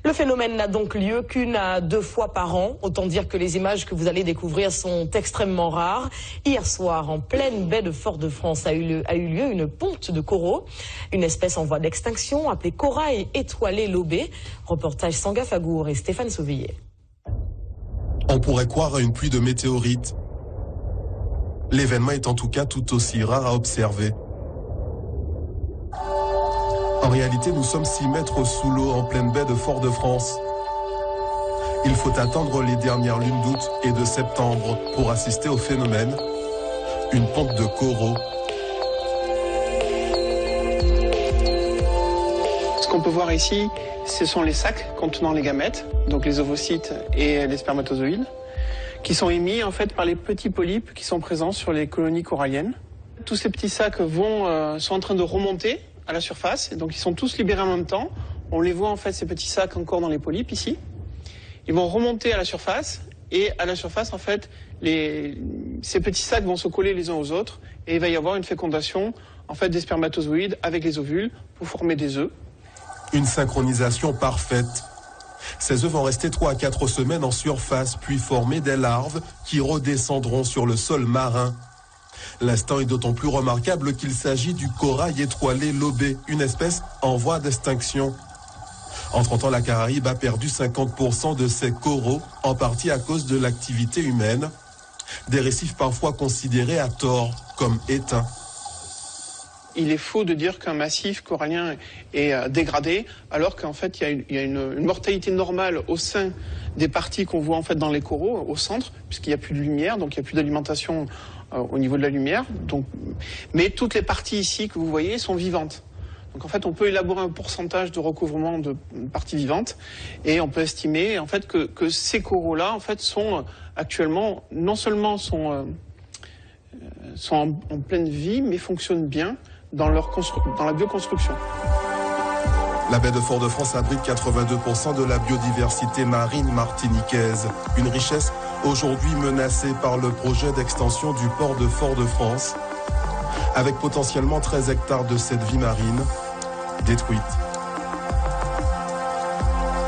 Le phénomène n'a donc lieu qu'une à deux fois par an. Autant dire que les images que vous allez découvrir sont extrêmement rares. Hier soir, en pleine baie de Fort-de-France, a eu lieu une ponte de coraux, une espèce en voie d'extinction appelée corail étoilé lobé. Reportage Sanga Fagour et Stéphane Sauvillier. On pourrait croire à une pluie de météorites. L'événement est en tout cas tout aussi rare à observer. En réalité, nous sommes 6 mètres sous l'eau en pleine baie de Fort-de-France. Il faut attendre les dernières lunes d'août et de septembre pour assister au phénomène, une ponte de coraux. Ce qu'on peut voir ici, ce sont les sacs contenant les gamètes, donc les ovocytes et les spermatozoïdes, qui sont émis en fait par les petits polypes qui sont présents sur les colonies coralliennes. Tous ces petits sacs sont en train de remonter à la surface, et donc ils sont tous libérés en même temps. On les voit en fait, ces petits sacs encore dans les polypes ici. Ils vont remonter à la surface, et à la surface en fait, ces petits sacs vont se coller les uns aux autres, et il va y avoir une fécondation en fait des spermatozoïdes avec les ovules pour former des œufs. Une synchronisation parfaite. Ces œufs vont rester 3 à 4 semaines en surface, puis former des larves qui redescendront sur le sol marin. L'instant est d'autant plus remarquable qu'il s'agit du corail étoilé lobé, une espèce en voie d'extinction. En 30 ans, la Caraïbe a perdu 50% de ses coraux, en partie à cause de l'activité humaine. Des récifs parfois considérés à tort comme éteints. Il est faux de dire qu'un massif corallien est dégradé, alors qu'en fait il y a une mortalité normale au sein des parties qu'on voit en fait dans les coraux, au centre, puisqu'il n'y a plus de lumière, donc il n'y a plus d'alimentation au niveau de la lumière. Mais toutes les parties ici que vous voyez sont vivantes. Donc en fait on peut élaborer un pourcentage de recouvrement de parties vivantes, et on peut estimer en fait que ces coraux-là en fait sont actuellement, non seulement sont en pleine vie, mais fonctionnent bien dans la bioconstruction. La baie de Fort-de-France abrite 82% de la biodiversité marine martiniquaise. Une richesse aujourd'hui menacée par le projet d'extension du port de Fort-de-France, avec potentiellement 13 hectares de cette vie marine détruite.